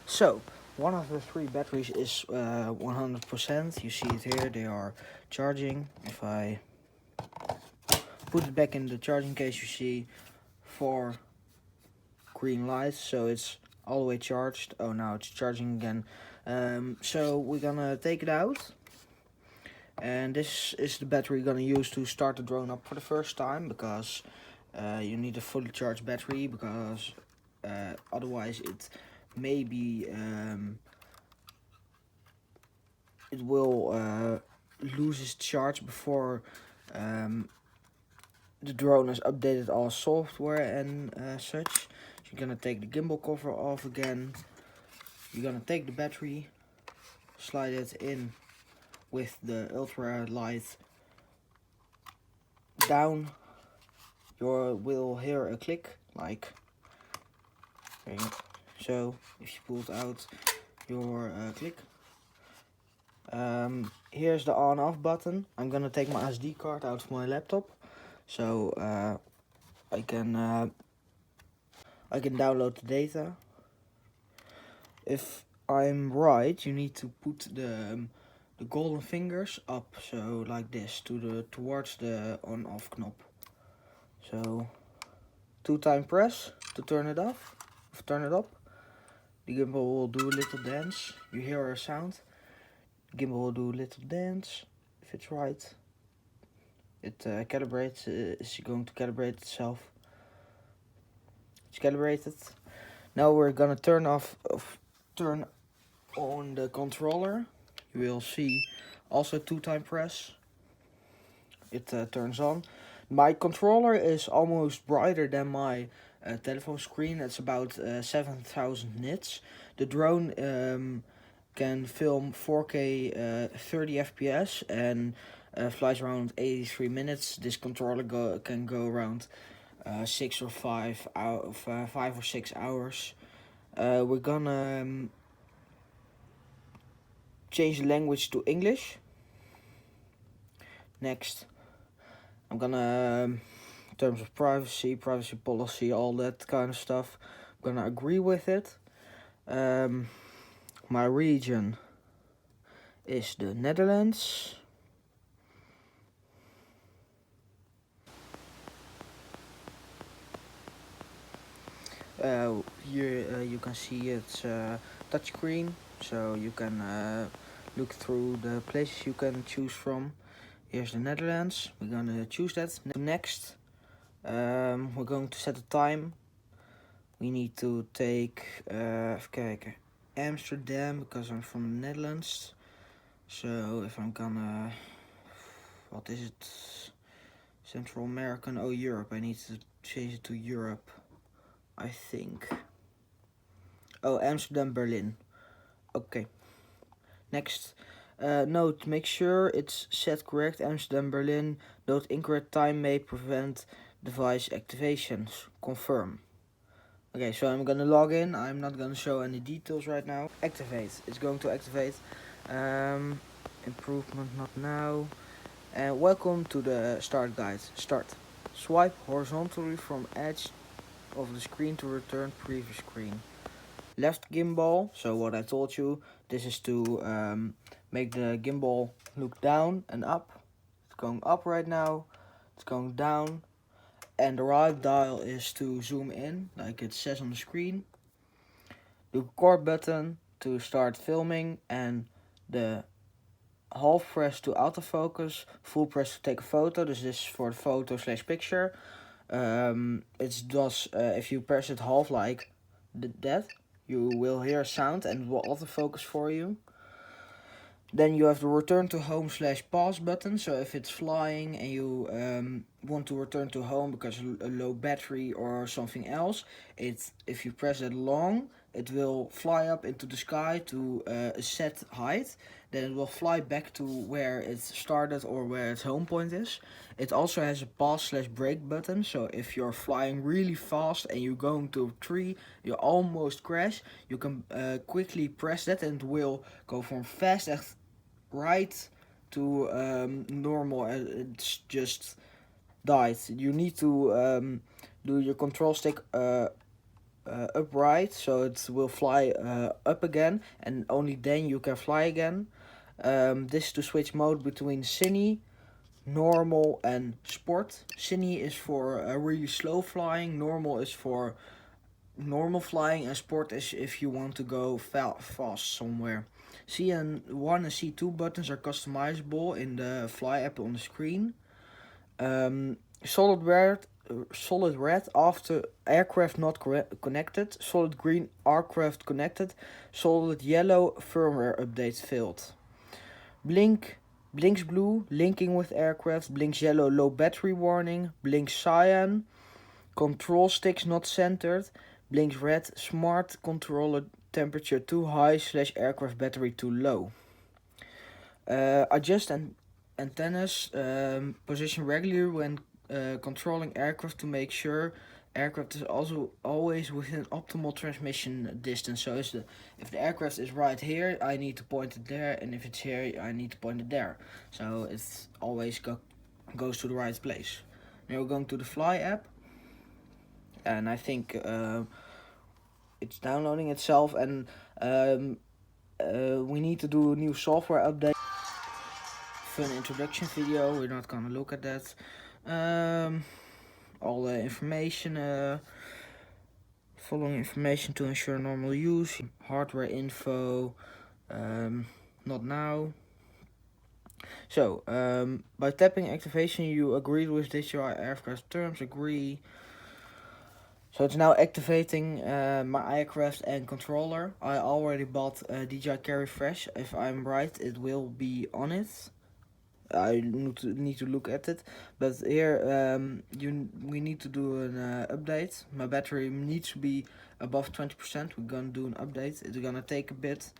So, one of the three batteries is 100%. You see it here, they are charging. If I put it back in the charging case, you see 4 green lights, so it's all the way charged. Oh, now it's charging again. So we're gonna take it out. And this is the battery you're gonna use to start the drone up for the first time, because you need a fully charged battery, because otherwise it maybe it will lose its charge before the drone has updated all software and such. So you're gonna take the gimbal cover off again. You're gonna take the battery, slide it in with the ultra light down. You will hear a click, like so. If you pull it out, your click. Here's the on-off button. I'm gonna take my SD card out of my laptop, so I can download the data. If I'm right, you need to put the golden fingers up, so like this, towards the on-off knob. So 2-time press to turn it off, or turn it up. The gimbal will do a little dance. You hear a sound. The gimbal will do a little dance. If it's right, it calibrates. It's going to calibrate itself. It's calibrated. Now we're gonna turn on the controller. You will see also 2-time press. It turns on. My controller is almost brighter than my telephone screen. It's about 7,000 nits. The drone can film 4K 30 FPS and flies around 83 minutes. This controller can go around 5 or 6 hours. We're gonna change the language to English. Next, I'm gonna, in terms of privacy policy, all that kind of stuff, I'm gonna agree with it. My region is the Netherlands. Here you can see it's touchscreen, so you can look through the places you can choose from. Here's the Netherlands. We're gonna choose that. Next, we're going to set a time. We need to take even kijken, Amsterdam, because I'm from the Netherlands. So if I'm gonna, what is it? Central American, oh Europe. I need to change it to Europe, I think. Oh, Amsterdam, Berlin. Okay. Next. Note, make sure it's set correct. Amsterdam, Berlin. Note, incorrect time may prevent device activations. Confirm. Okay, so I'm gonna log in. I'm not gonna show any details right now. Activate. It's going to activate. Improvement not now. And welcome to the start guide. Start. Swipe horizontally from edge of the screen to return previous screen. Left gimbal, so what I told you, this is to make the gimbal look down and up. It's going up right now, it's going down, and the right dial is to zoom in, like it says on the screen. The record button to start filming, and the half press to autofocus, full press to take a photo. This is for the photo/picture. It does, if you press it half like that, you will hear a sound and it will autofocus for you. Then you have the return to home/pause button. So if it's flying and you want to return to home because a low battery or something else, if you press it long, it will fly up into the sky to a set height. Then it will fly back to where it started or where its home point is. It also has a pause/brake button. So if you're flying really fast and you're going to a tree, you almost crash, you can quickly press that and it will go from fast right to normal. It's just died. You need to do your control stick upright, so it will fly up again, and only then you can fly again. This is to switch mode between cine, normal, and sport. Cine is for really slow flying, normal is for normal flying, and sport is if you want to go fast somewhere. CN1 and C2 buttons are customizable in the Fly app on the screen. Um, solid red after aircraft not connected. Solid green aircraft connected. Solid yellow firmware updates failed. Blinks blue linking with aircraft. Blinks yellow low battery warning. Blinks cyan control sticks not centered. Blinks red smart controller temperature too high / aircraft battery too low. Adjust antennas position regularly when controlling aircraft to make sure aircraft is also always within optimal transmission distance. So if the aircraft is right here, I need to point it there, and if it's here, I need to point it there. So it's always goes to the right place. Now we're going to the Fly app, and I think it's downloading itself, and we need to do a new software update. Fun introduction video, we're not gonna look at that. All the information, following information to ensure normal use, hardware info, not now. So, by tapping activation you agreed with DJI aircraft terms, agree. So it's now activating my aircraft and controller. I already bought DJI Carry Fresh. If I'm right, it will be on it. I need to look at it, but here we need to do an update. My battery needs to be above 20%. We're gonna do an update. It's gonna take a bit,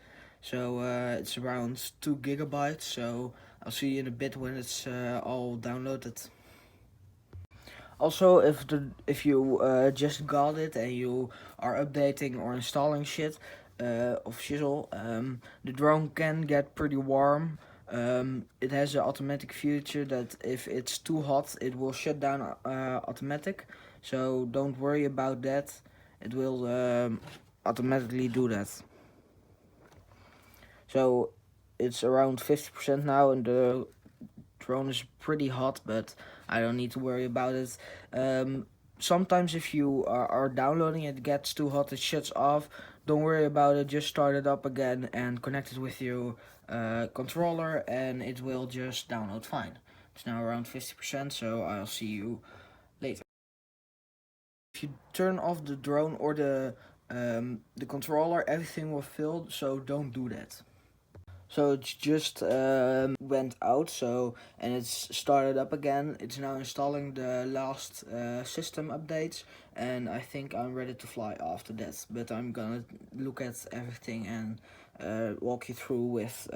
so it's around 2 gigabytes. So I'll see you in a bit when it's all downloaded. Also, if you just got it and you are updating or installing shit of shizzle, the drone can get pretty warm. It has an automatic feature that if it's too hot, it will shut down automatic. So don't worry about that. It will automatically do that. So it's around 50% now, and the drone is pretty hot, but I don't need to worry about it. Sometimes if you are downloading it gets too hot, it shuts off. Don't worry about it, just start it up again and connect it with your controller, and it will just download fine. It's now around 50%, so I'll see you later. If you turn off the drone or the controller, everything will fill, so don't do that. So it's just went out, so, and it's started up again. It's now installing the last system updates, and I think I'm ready to fly after that. But I'm gonna look at everything and walk you through with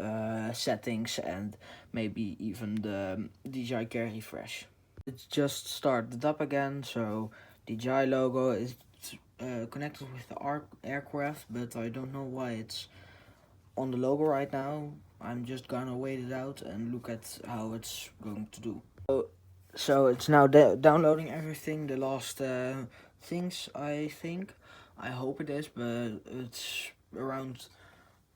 settings and maybe even the DJI Carry Fresh. It's just started up again, so DJI logo is connected with the aircraft, but I don't know why it's on the logo right now. I'm just gonna wait it out and look at how it's going to do. So it's now downloading everything, the last things, I think. I hope it is, but it's around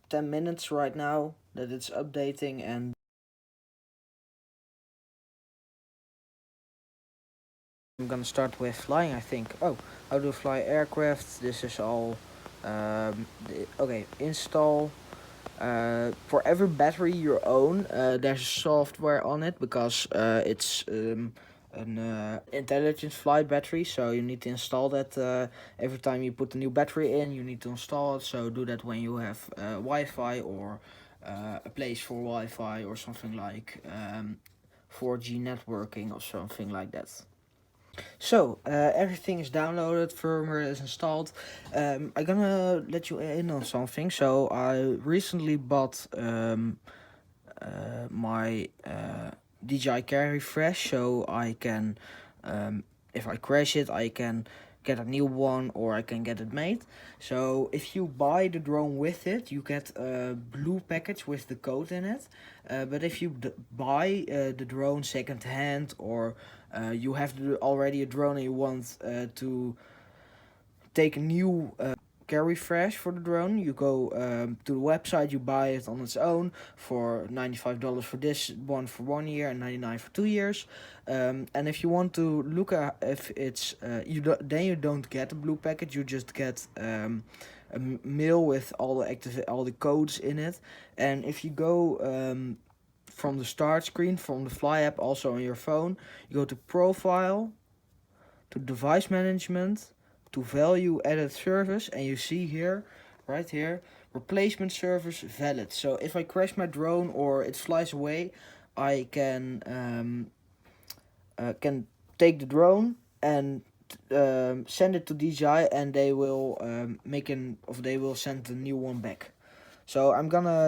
10 minutes right now that it's updating, and I'm gonna start with flying, I think. Oh, how to fly aircraft. This is all okay, install. For every battery you own, there's software on it, because it's an intelligent flight battery, so you need to install that every time you put a new battery in. You need to install it, so do that when you have Wi-Fi or a place for Wi-Fi or something like 4G networking or something like that. So, everything is downloaded, firmware is installed. I'm gonna let you in on something. So, I recently bought my DJI Carry Fresh, so I can, if I crash it, I can get a new one, or I can get it made. So if you buy the drone with it, you get a blue package with the code in it. But if you buy the drone second hand, or you have already a drone and you want to take a new carry fresh for the drone, you go to the website, you buy it on its own for $95 for this one for 1 year and $99 for 2 years. And if you want to look at if it's then you don't get a blue packet, you just get a mail with all the codes in it. And if you go from the start screen from the Fly app, also on your phone, you go to Profile, to Device Management, to Value Added Service, and you see here, right here, replacement service valid. So if I crash my drone or it flies away, I can take the drone and send it to DJI, and they will they will send a new one back. So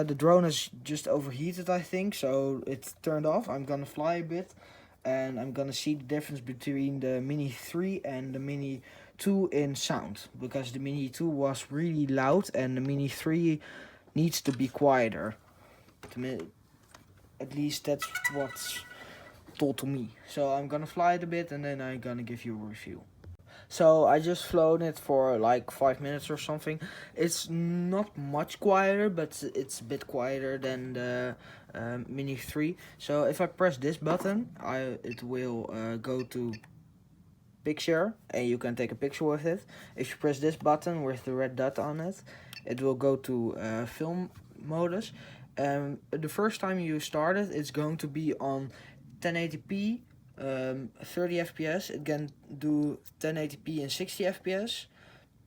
the drone is just overheated, I think, so it's turned off. I'm gonna fly a bit, and I'm gonna see the difference between the Mini 3 and the Mini 2 in sound, because the Mini 2 was really loud and the Mini 3 needs to be quieter. At least that's what's told to me. So I'm gonna fly it a bit and then I'm gonna give you a review. So I just flown it for like 5 minutes or something. It's not much quieter, but it's a bit quieter than the Mini 3. So if I press this button, it will go to picture, and you can take a picture with it. If you press this button with the red dot on it, it will go to film modus. The first time you start it, it's going to be on 1080p, 30 fps. It can do 1080p and 60 fps,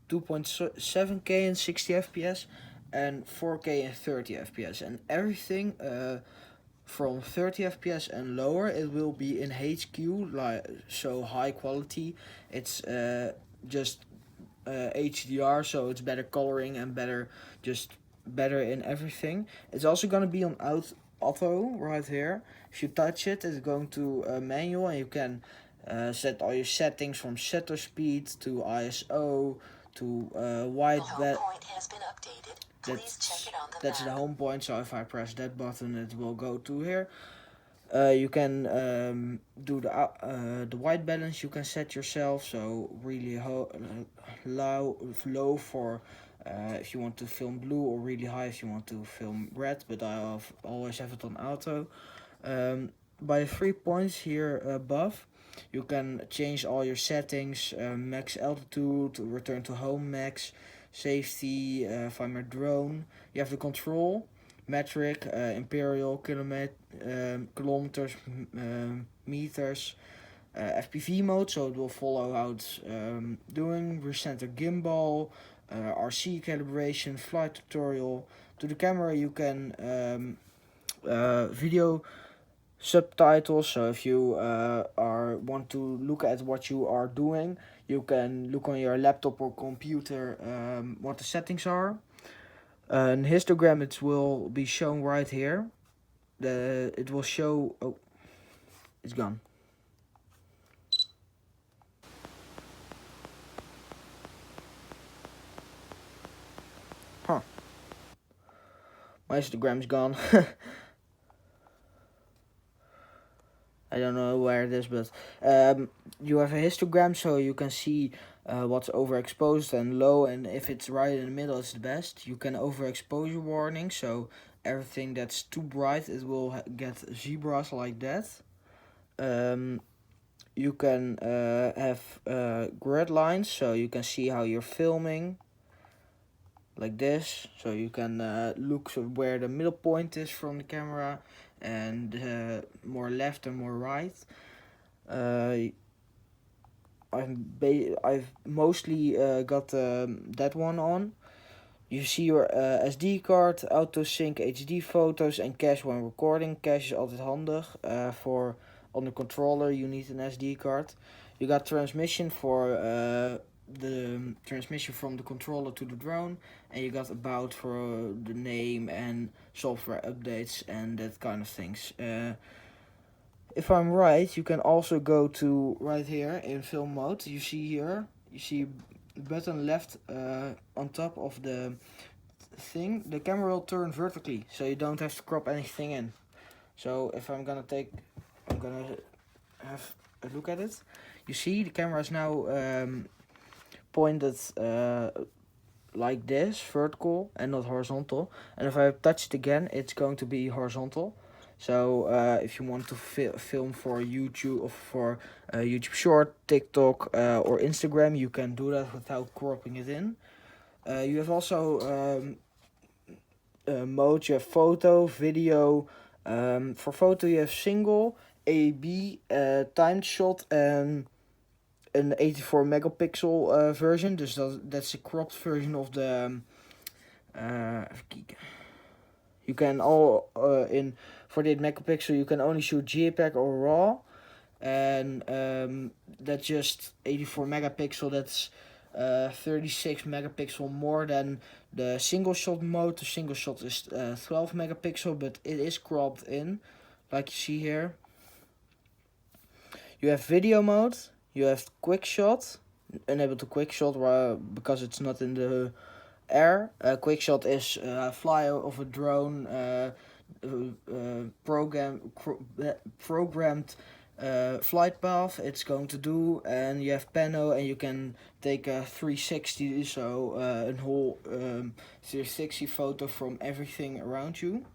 2.7K and 60 fps, and 4K and 30 fps, and everything from 30 fps and lower, it will be in HQ, so high quality. It's just HDR, so it's better coloring and better in everything. It's also gonna be on auto right here. If you touch it, it's going to manual, and you can set all your settings from shutter speed to ISO to wide. The home point has been updated. Please check it on the map. The home point. So if I press that button, it will go to here. You can do the white balance. You can set yourself, so really low for if you want to film blue, or really high if you want to film red. But I always have it on auto. By the 3 points here above, you can change all your settings: max altitude, return to home max, safety, find my drone. You have the control, metric, imperial, kilometers, meters, FPV mode, so it will follow how it's doing, recenter gimbal, RC calibration, flight tutorial. To the camera you can video subtitles, so if you want to look at what you are doing, you can look on your laptop or computer what the settings are. An histogram, it will be shown right here. It will show. Oh, it's gone. Huh. My Instagram's gone. I don't know where it is, but you have a histogram, so you can see what's overexposed and low, and if it's right in the middle, it's the best. You can overexposure warning, so everything that's too bright, it will get zebras like that. You can have grid lines, so you can see how you're filming, like this. So you can look where the middle point is from the camera, and more left and more right. I've mostly got that one on. You see your SD card, auto sync HD photos, and cache when recording. Cache is altijd handig. For on the controller you need an SD card. You got transmission for the transmission from the controller to the drone, and you got about for the name and software updates and that kind of things. If I'm right, you can also go to right here in film mode. You see the button left on top of the thing. The camera will turn vertically, so you don't have to crop anything in. So if I'm gonna have a look at it. You see the camera is now pointed like this, vertical and not horizontal. And if I touch it again, it's going to be horizontal. So if you want to film for YouTube or for YouTube Short, TikTok or Instagram, you can do that without cropping it in. You have also modes. You have photo, video. For photo you have single, A/B, timed shot and an 84 megapixel version. Dus that's a cropped version of the even kijken. You can all in 48 megapixel you can only shoot JPEG or RAW, and that's just 84 megapixel. That's 36 megapixel more than the single shot mode. The single shot is 12 megapixel, but it is cropped in, like you see here. You have video mode. You have quick shot, enable to quick shot because it's not in the air. Quick shot is fly of a drone, programmed flight path it's going to do, and you have pano, and you can take a 360, so a whole 360 photo from everything around you.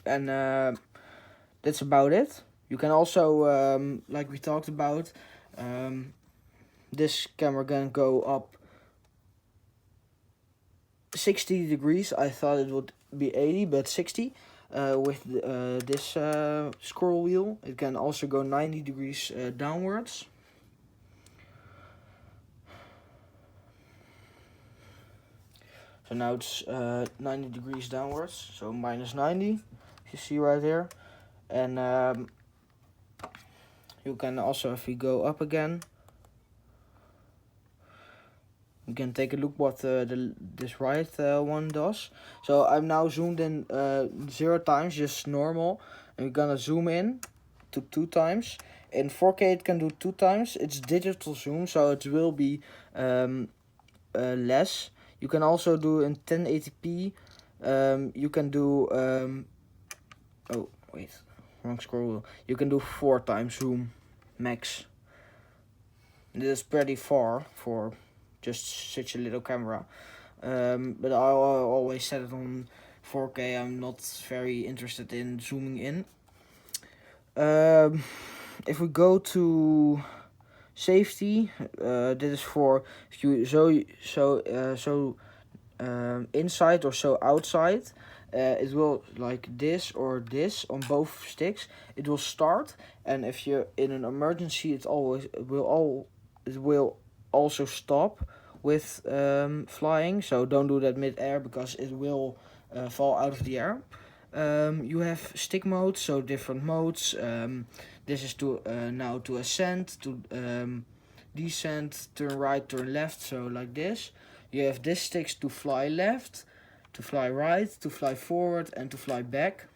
And that's about it. You can also, like we talked about, this camera can go up 60 degrees. I thought it would be 80, but 60 with this scroll wheel. It can also go 90 degrees downwards. So now it's 90 degrees downwards, so minus 90, if you see right here. And you can also, if we go up again, you can take a look what this right one does. So I'm now zoomed in 0 times, just normal. And we're gonna zoom in to 2 times. In 4K it can do 2 times. It's digital zoom, so it will be less. You can also do in 1080p. You can do oh wait, wrong scroll wheel. You can do 4 times zoom max. This is pretty far for just such a little camera, but I always set it on 4K. I'm not very interested in zooming in. If we go to safety, this is for if you so inside or so outside. It will like this or this on both sticks. It will start, and if you're in an emergency, it will also stop with flying. So don't do that mid-air because it will fall out of the air. You have stick modes, so different modes. This is to now to ascend, to descend, turn right, turn left, so like this. You have this sticks to fly left, to fly right, to fly forward, and to fly back.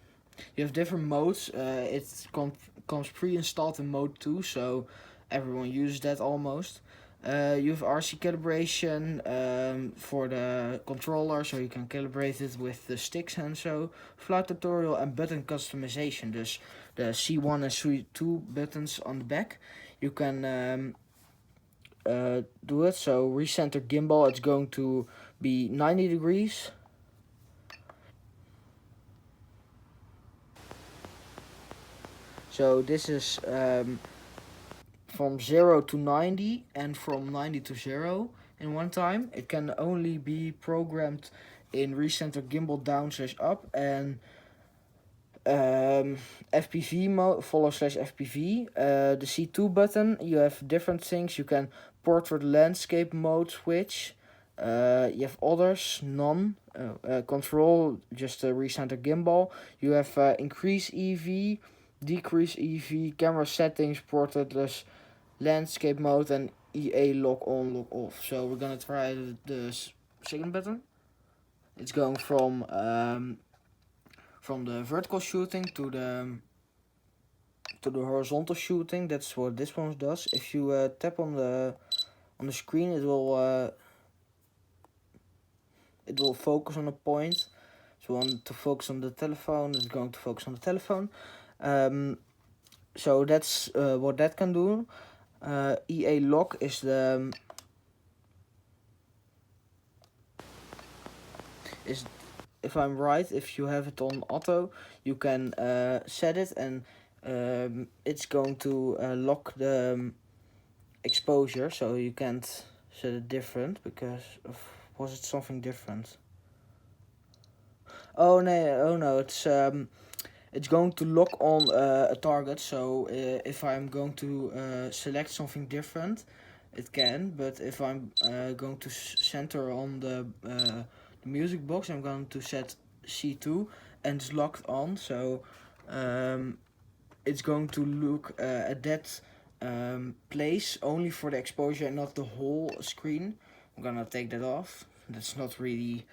You have different modes. It comes pre-installed in mode 2, so everyone uses that almost. You have RC calibration for the controller, so you can calibrate it with the sticks and so. Flight tutorial and button customization. Dus the C1 and C2 buttons on the back. You can do it. So recenter gimbal, it's going to be 90 degrees. So this is from 0 to 90 and from 90 to 0 in one time. It can only be programmed in recenter gimbal down/up and FPV mode, follow/FPV. The C2 button, you have different things. You can portrait landscape mode switch. You have others, none. Control, just a recenter gimbal. You have increase EV, decrease EV, camera settings, portraitless landscape mode, and EA lock on, lock off. So we're gonna try the second button. It's going from the vertical shooting to the horizontal shooting. That's what this one does. If you tap on the screen, it will focus on a point. So you want to focus on the telephone, it's going to focus on the telephone. So that's what that can do. EA lock is the is if I'm right, if you have it on auto, you can set it, and it's going to lock the exposure, so you can't set it different because of, was it something different? Oh no, it's going to lock on a target. So if I'm going to select something different, it can. But if I'm going to center on the music box, I'm going to set C2, and it's locked on. So it's going to look at that place only for the exposure and not the whole screen. I'm gonna take that off. That's not really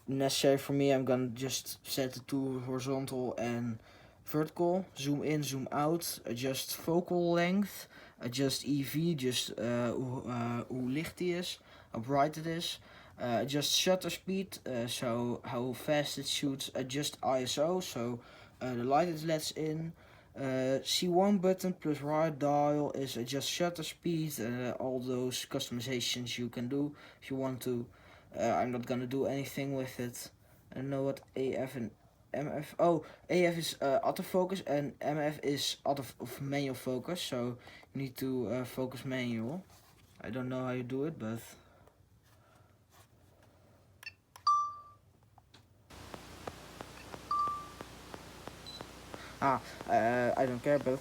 necessary for me. I'm gonna just set it to horizontal and vertical, zoom in, zoom out, adjust focal length, adjust EV, just hoe licht die is, how bright it is, adjust shutter speed, so how fast it shoots, adjust ISO, so the light it lets in. C1 button plus right dial is adjust shutter speed, all those customizations you can do if you want to. I'm not gonna do anything with it. I don't know what AF and MF. Oh, AF is autofocus and MF is out of manual focus. So you need to focus manual. I don't know how you do it, but ah, I don't care. But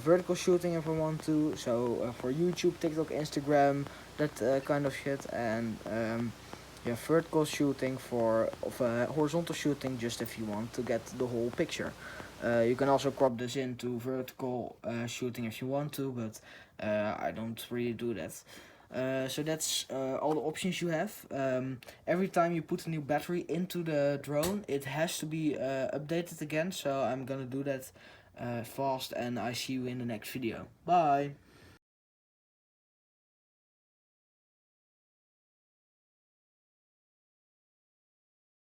vertical shooting if I want to. So for YouTube, TikTok, Instagram, that kind of shit, and yeah, vertical shooting for horizontal shooting just if you want to get the whole picture. You can also crop this into vertical shooting if you want to, but I don't really do that. So that's all the options you have. Every time you put a new battery into the drone, it has to be updated again. So I'm gonna do that fast, and I see you in the next video. Bye!